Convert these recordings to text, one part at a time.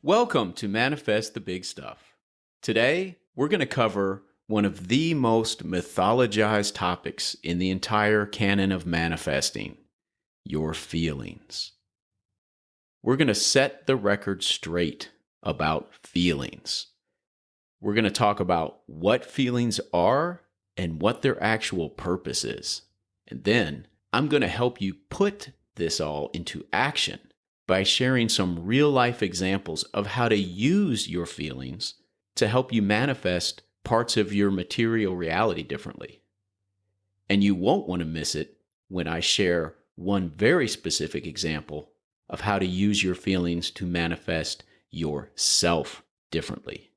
Welcome to Manifest the Big Stuff. Today, we're going to cover one of the most mythologized topics in the entire canon of manifesting, your feelings. We're going to set the record straight about feelings. We're going to talk about what feelings are and what their actual purpose is. And then I'm going to help you put this all into action by sharing some real-life examples of how to use your feelings to help you manifest parts of your material reality differently. And you won't want to miss it when I share one very specific example of how to use your feelings to manifest yourself differently.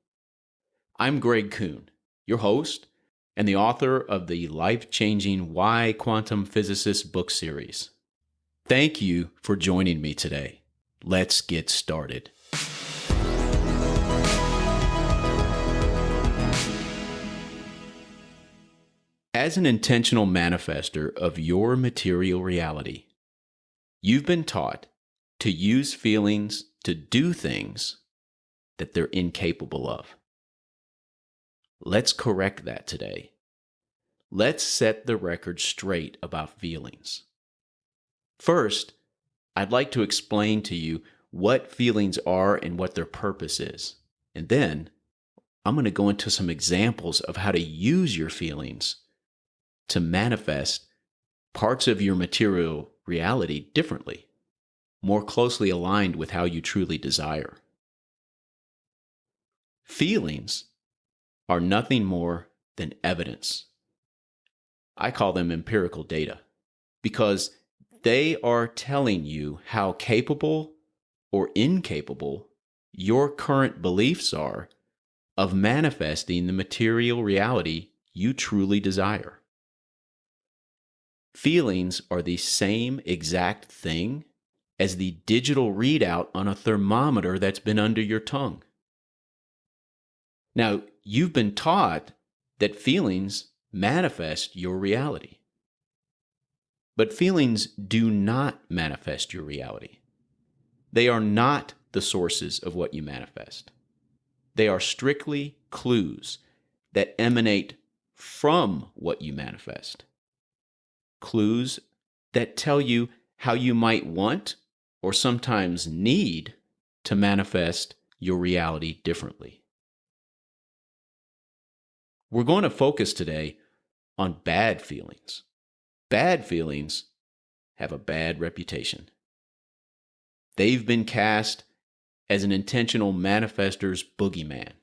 I'm Greg Kuhn, your host and the author of the life-changing Why Quantum Physicists book series. Thank you for joining me today. Let's get started. As an intentional manifester of your material reality, you've been taught to use feelings to do things that they're incapable of. Let's correct that today. Let's set the record straight about feelings. First, I'd like to explain to you what feelings are and what their purpose is. And then I'm going to go into some examples of how to use your feelings to manifest parts of your material reality differently, more closely aligned with how you truly desire. Feelings are nothing more than evidence. I call them empirical data because they are telling you how capable or incapable your current beliefs are of manifesting the material reality you truly desire. Feelings are the same exact thing as the digital readout on a thermometer that's been under your tongue. Now, you've been taught that feelings manifest your reality. But feelings do not manifest your reality. They are not the sources of what you manifest. They are strictly clues that emanate from what you manifest. Clues that tell you how you might want or sometimes need to manifest your reality differently. We're going to focus today on bad feelings. Bad feelings have a bad reputation. They've been cast as an intentional manifester's boogeyman.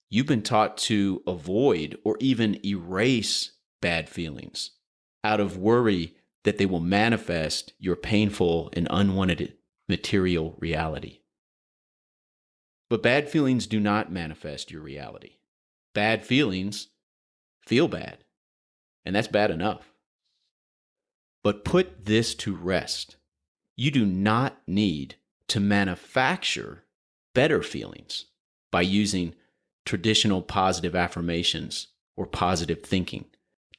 You've been taught to avoid or even erase bad feelings out of worry that they will manifest your painful and unwanted material reality. But bad feelings do not manifest your reality. Bad feelings feel bad, and that's bad enough. But put this to rest. You do not need to manufacture better feelings by using traditional positive affirmations or positive thinking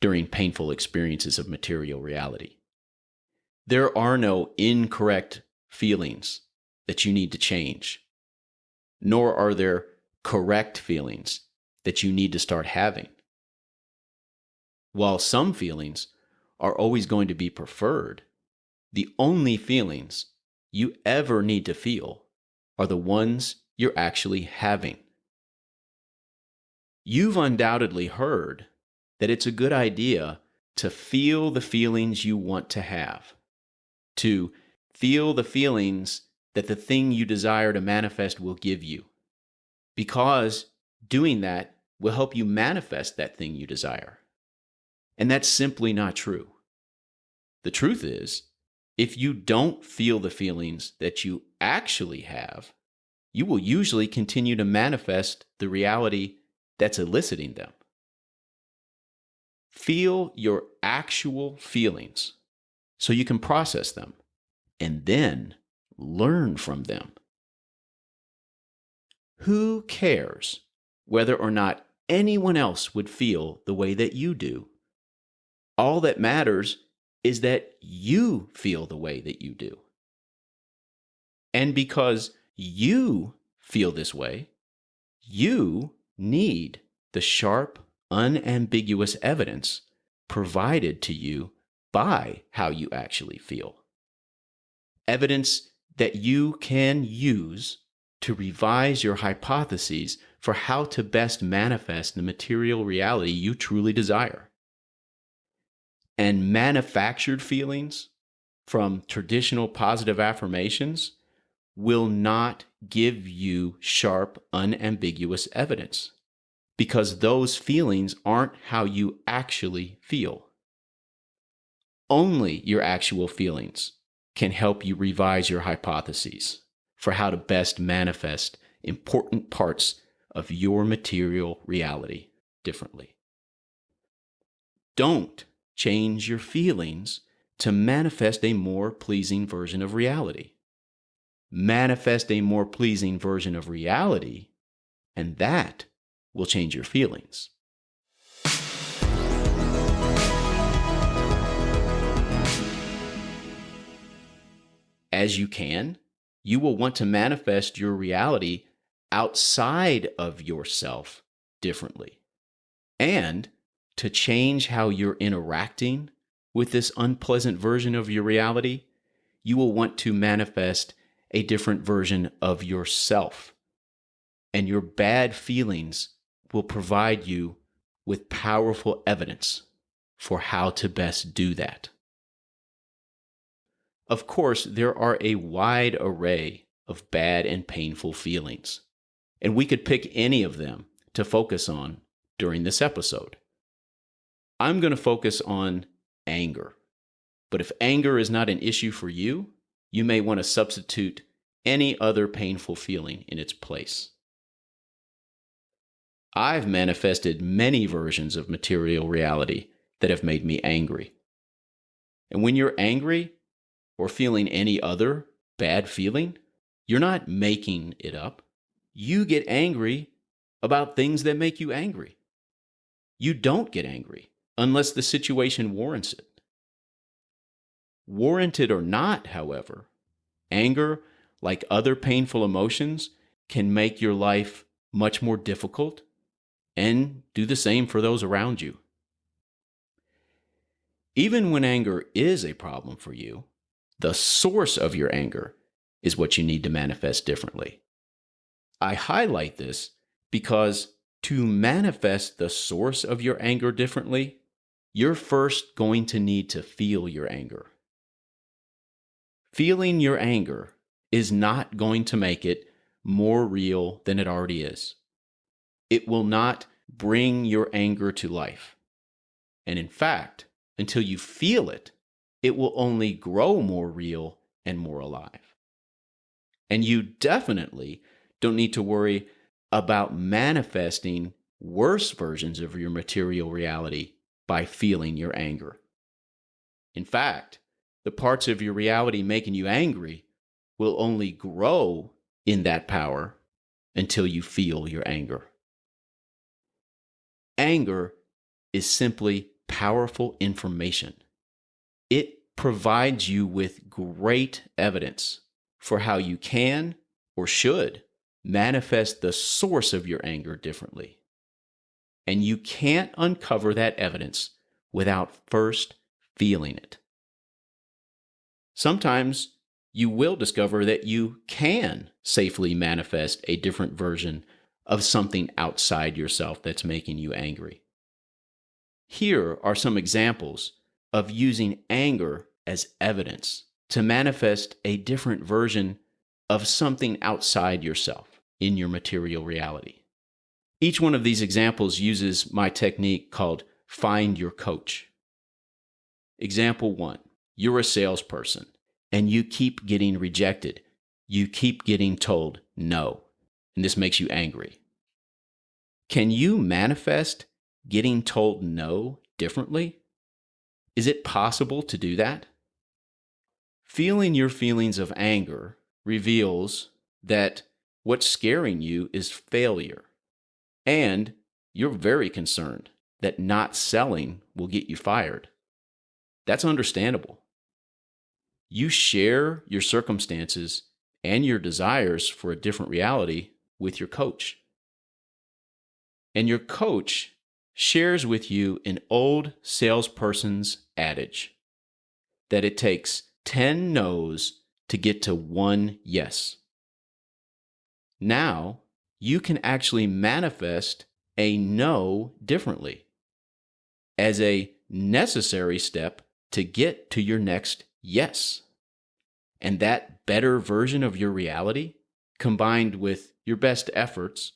during painful experiences of material reality. There are no incorrect feelings that you need to change, nor are there correct feelings that you need to start having. While some feelings are always going to be preferred, the only feelings you ever need to feel are the ones you're actually having. You've undoubtedly heard that it's a good idea to feel the feelings you want to have, to feel the feelings that the thing you desire to manifest will give you, because doing that will help you manifest that thing you desire. And that's simply not true. The truth is, if you don't feel the feelings that you actually have, you will usually continue to manifest the reality that's eliciting them. Feel your actual feelings so you can process them and then learn from them. Who cares whether or not anyone else would feel the way that you do? All that matters is that you feel the way that you do. And because you feel this way. You need the sharp, unambiguous evidence provided to you by how you actually feel. Evidence that you can use to revise your hypotheses for how to best manifest the material reality you truly desire. And manufactured feelings from traditional positive affirmations will not give you sharp, unambiguous evidence because those feelings aren't how you actually feel. Only your actual feelings can help you revise your hypotheses for how to best manifest important parts of your material reality differently. Don't change your feelings to manifest a more pleasing version of reality. Manifest a more pleasing version of reality, and that will change your feelings. As you can, you will want to manifest your reality outside of yourself differently. And to change how you're interacting with this unpleasant version of your reality, you will want to manifest a different version of yourself. And your bad feelings will provide you with powerful evidence for how to best do that. Of course, there are a wide array of bad and painful feelings, and we could pick any of them to focus on during this episode. I'm going to focus on anger, but if anger is not an issue for you, you may want to substitute any other painful feeling in its place. I've manifested many versions of material reality that have made me angry. And when you're angry, or feeling any other bad feeling, you're not making it up. You get angry about things that make you angry. You don't get angry unless the situation warrants it. Warranted or not, however, anger, like other painful emotions, can make your life much more difficult and do the same for those around you. Even when anger is a problem for you, the source of your anger is what you need to manifest differently. I highlight this because to manifest the source of your anger differently, you're first going to need to feel your anger. Feeling your anger is not going to make it more real than it already is. It will not bring your anger to life. And in fact, until you feel it, it will only grow more real and more alive. And you definitely don't need to worry about manifesting worse versions of your material reality by feeling your anger. In fact, the parts of your reality making you angry will only grow in that power until you feel your anger. Anger is simply powerful information. It provides you with great evidence for how you can or should manifest the source of your anger differently. And you can't uncover that evidence without first feeling it. Sometimes you will discover that you can safely manifest a different version of something outside yourself that's making you angry. Here are some examples of using anger as evidence to manifest a different version of something outside yourself in your material reality. Each one of these examples uses my technique called Find Your Coach. Example 1, you're a salesperson and you keep getting rejected. You keep getting told no, and this makes you angry. Can you manifest getting told no differently? Is it possible to do that? Feeling your feelings of anger reveals that what's scaring you is failure, and you're very concerned that not selling will get you fired. That's understandable. You share your circumstances and your desires for a different reality with your coach. And your coach shares with you an old salesperson's adage that it takes 10 no's to get to one yes. Now, you can actually manifest a no differently as a necessary step to get to your next yes. And that better version of your reality, combined with your best efforts,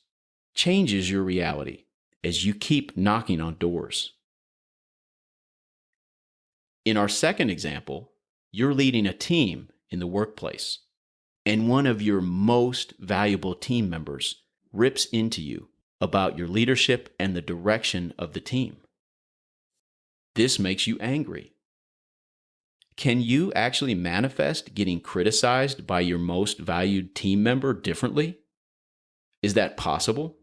changes your reality as you keep knocking on doors. In our second example, you're leading a team in the workplace, and one of your most valuable team members rips into you about your leadership and the direction of the team. This makes you angry. Can you actually manifest getting criticized by your most valued team member differently? Is that possible?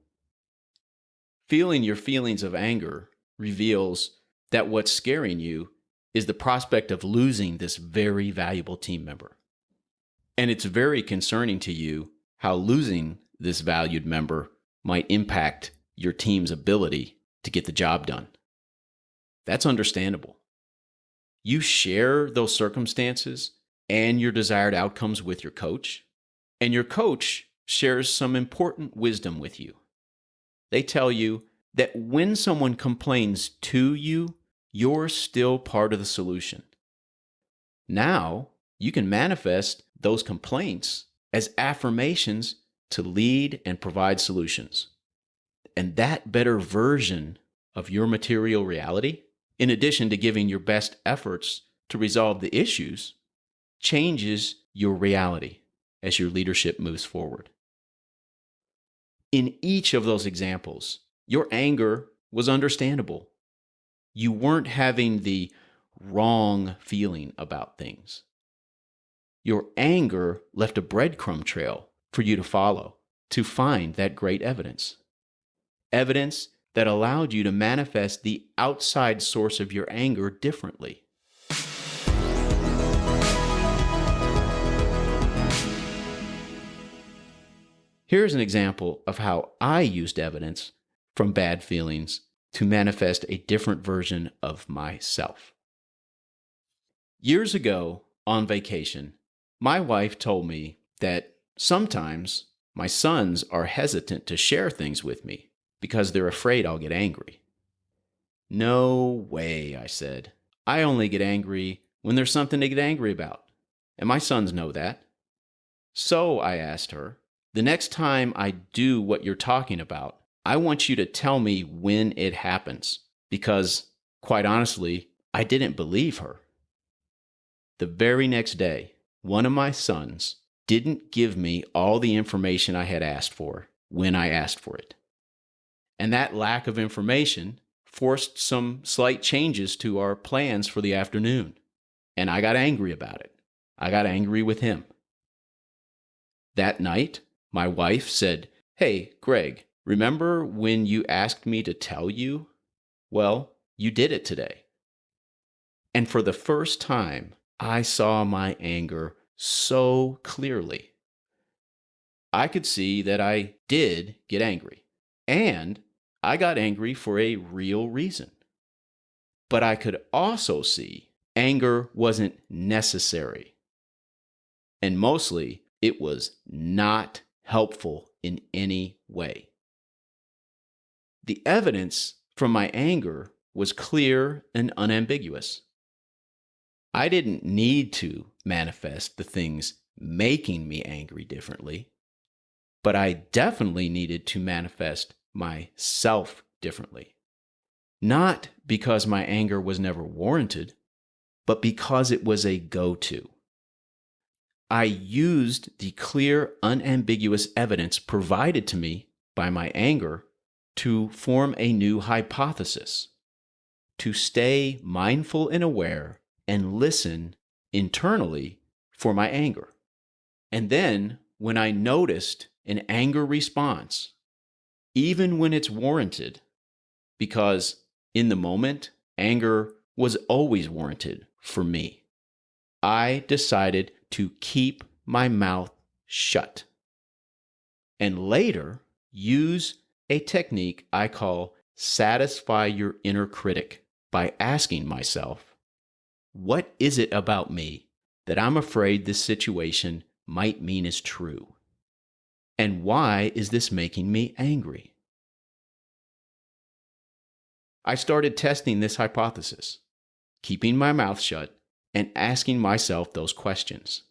Feeling your feelings of anger reveals that what's scaring you is the prospect of losing this very valuable team member. And it's very concerning to you how losing this valued member might impact your team's ability to get the job done. That's understandable. You share those circumstances and your desired outcomes with your coach, and your coach shares some important wisdom with you. They tell you that when someone complains to you, you're still part of the solution. Now, you can manifest those complaints as affirmations to lead and provide solutions. And that better version of your material reality, in addition to giving your best efforts to resolve the issues, changes your reality as your leadership moves forward. In each of those examples, your anger was understandable. You weren't having the wrong feeling about things. Your anger left a breadcrumb trail for you to follow to find that great evidence. Evidence that allowed you to manifest the outside source of your anger differently. Here's an example of how I used evidence from bad feelings to manifest a different version of myself. Years ago, on vacation, my wife told me that sometimes my sons are hesitant to share things with me because they're afraid I'll get angry. No way, I said. I only get angry when there's something to get angry about, and my sons know that. So I asked her, the next time I do what you're talking about, I want you to tell me when it happens, because, quite honestly, I didn't believe her. The very next day, one of my sons didn't give me all the information I had asked for when I asked for it. And that lack of information forced some slight changes to our plans for the afternoon. And I got angry about it. I got angry with him. That night, my wife said, "Hey, Greg, remember when you asked me to tell you? Well, you did it today." And for the first time, I saw my anger so clearly. I could see that I did get angry, and I got angry for a real reason. But I could also see anger wasn't necessary, and mostly it was not helpful in any way. The evidence from my anger was clear and unambiguous. I didn't need to manifest the things making me angry differently, but I definitely needed to manifest myself differently. Not because my anger was never warranted, but because it was a go-to. I used the clear, unambiguous evidence provided to me by my anger to form a new hypothesis, to stay mindful and aware and listen internally for my anger. And then, when I noticed an anger response, even when it's warranted, because in the moment, anger was always warranted for me, I decided to keep my mouth shut. and later use a technique I call satisfy your inner critic by asking myself, what is it about me that I'm afraid this situation might mean is true? And why is this making me angry? I started testing this hypothesis, keeping my mouth shut and asking myself those questions.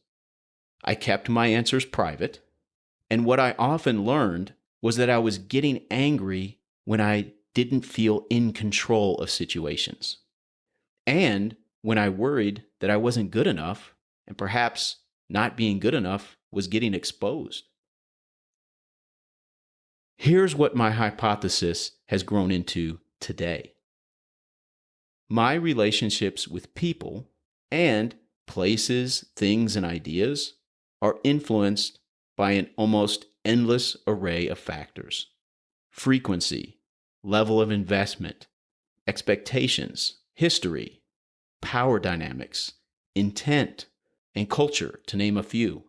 I kept my answers private, and what I often learned was that I was getting angry when I didn't feel in control of situations, and when I worried that I wasn't good enough, and perhaps not being good enough was getting exposed. Here's what my hypothesis has grown into today. My relationships with people and places, things, and ideas are influenced by an almost endless array of factors: frequency, level of investment, expectations, history, power dynamics, intent, and culture, to name a few.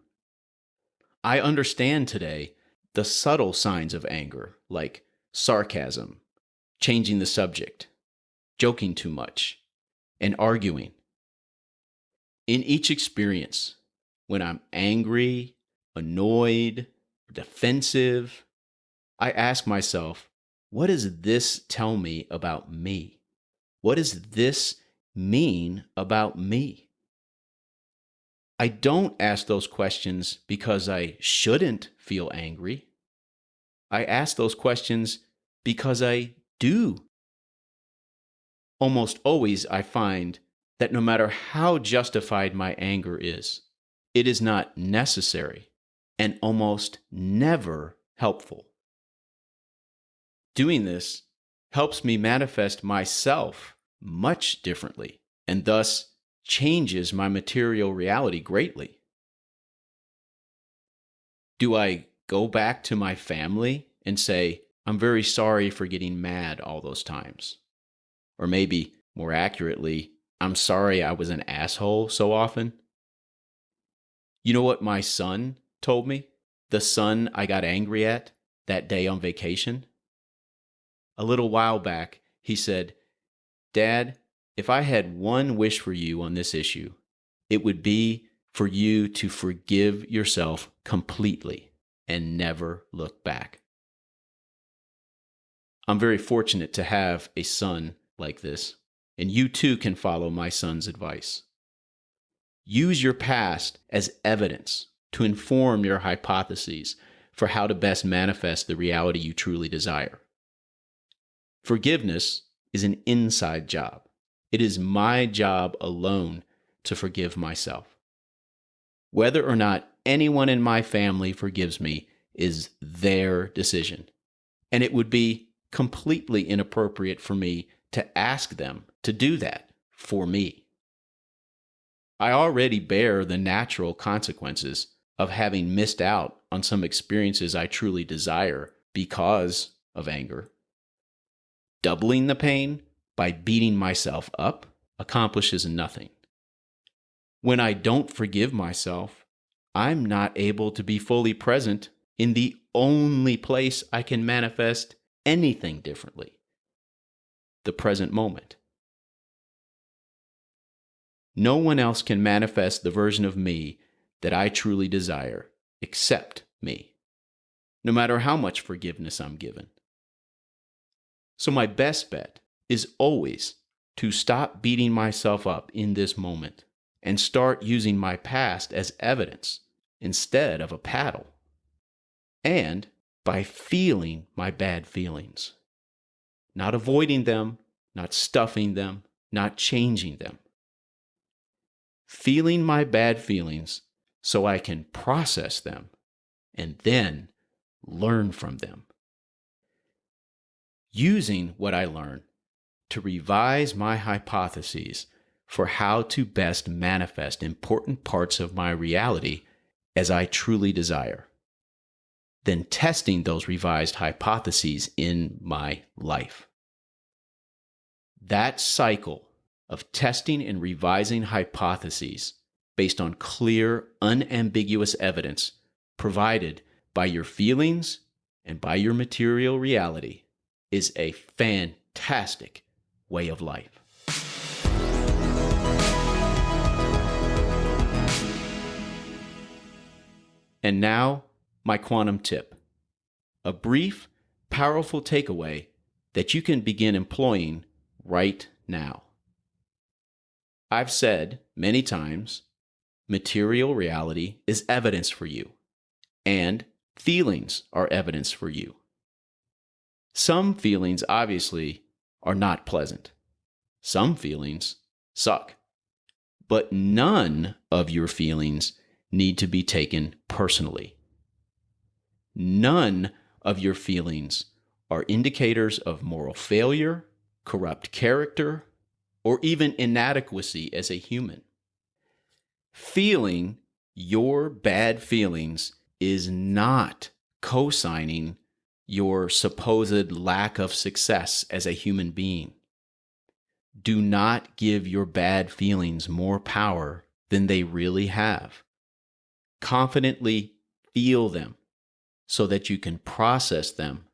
I understand today the subtle signs of anger, like sarcasm, changing the subject, joking too much, and arguing. In each experience, when I'm angry, annoyed, defensive, I ask myself, what does this tell me about me? What does this mean about me? I don't ask those questions because I shouldn't feel angry. I ask those questions because I do. Almost always, I find that no matter how justified my anger is, it is not necessary and almost never helpful. Doing this helps me manifest myself much differently and thus changes my material reality greatly. Do I go back to my family and say, I'm very sorry for getting mad all those times? Or maybe, more accurately, I'm sorry I was an asshole so often? You know what my son told me? The son I got angry at that day on vacation? A little while back, he said, Dad, if I had one wish for you on this issue, it would be for you to forgive yourself completely and never look back. I'm very fortunate to have a son like this, and you too can follow my son's advice. Use your past as evidence to inform your hypotheses for how to best manifest the reality you truly desire. Forgiveness is an inside job. It is my job alone to forgive myself. Whether or not anyone in my family forgives me is their decision, and it would be completely inappropriate for me to ask them to do that for me. I already bear the natural consequences of having missed out on some experiences I truly desire because of anger. Doubling the pain by beating myself up accomplishes nothing. When I don't forgive myself, I'm not able to be fully present in the only place I can manifest anything differently: the present moment. No one else can manifest the version of me that I truly desire except me, no matter how much forgiveness I'm given. So my best bet is always to stop beating myself up in this moment and start using my past as evidence instead of a paddle. And by feeling my bad feelings, not avoiding them, not stuffing them, not changing them. Feeling my bad feelings so I can process them and then learn from them. Using what I learn to revise my hypotheses for how to best manifest important parts of my reality as I truly desire. Then testing those revised hypotheses in my life. That cycle of testing and revising hypotheses based on clear, unambiguous evidence provided by your feelings and by your material reality is a fantastic way of life. And now, my quantum tip. A brief, powerful takeaway that you can begin employing right now. I've said many times, material reality is evidence for you, and feelings are evidence for you. Some feelings, obviously, are not pleasant. Some feelings suck. But none of your feelings need to be taken personally. None of your feelings are indicators of moral failure, corrupt character, or even inadequacy as a human. Feeling your bad feelings is not co-signing your supposed lack of success as a human being. Do not give your bad feelings more power than they really have. Confidently feel them so that you can process them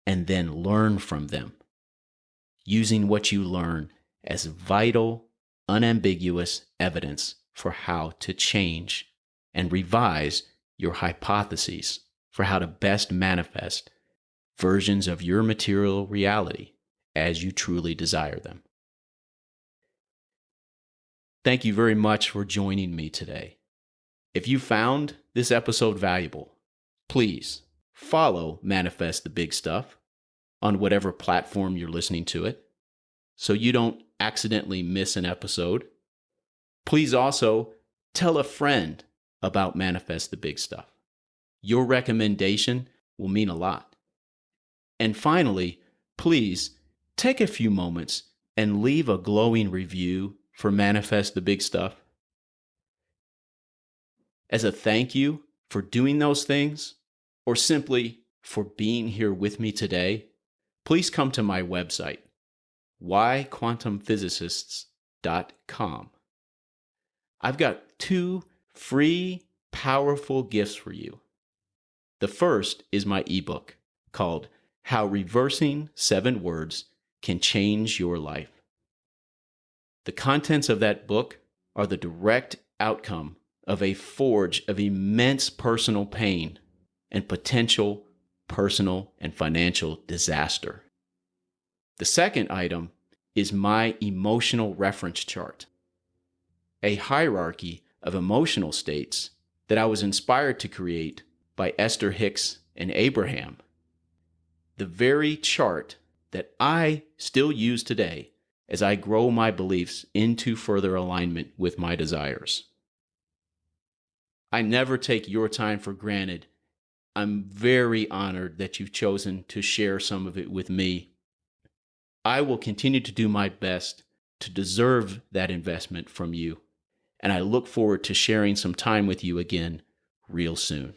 and then learn from them, using what you learn as vital, unambiguous evidence for how to change and revise your hypotheses for how to best manifest versions of your material reality as you truly desire them. Thank you very much for joining me today. If you found this episode valuable, please follow Manifest the Big Stuff on whatever platform you're listening to it so you don't accidentally miss an episode. Please also tell a friend about Manifest the Big Stuff. Your recommendation will mean a lot. And finally, please take a few moments and leave a glowing review for Manifest the Big Stuff. As a thank you for doing those things, or simply for being here with me today, please come to my website, whyquantumphysicists.com. I've got 2 free, powerful gifts for you. The first is my ebook called How Reversing 7 Words Can Change Your Life. The contents of that book are the direct outcome of a forge of immense personal pain and potential personal and financial disaster. The second item is my emotional reference chart, a hierarchy of emotional states that I was inspired to create by Esther Hicks and Abraham. The very chart that I still use today as I grow my beliefs into further alignment with my desires. I never take your time for granted. I'm very honored that you've chosen to share some of it with me. I will continue to do my best to deserve that investment from you, and I look forward to sharing some time with you again real soon.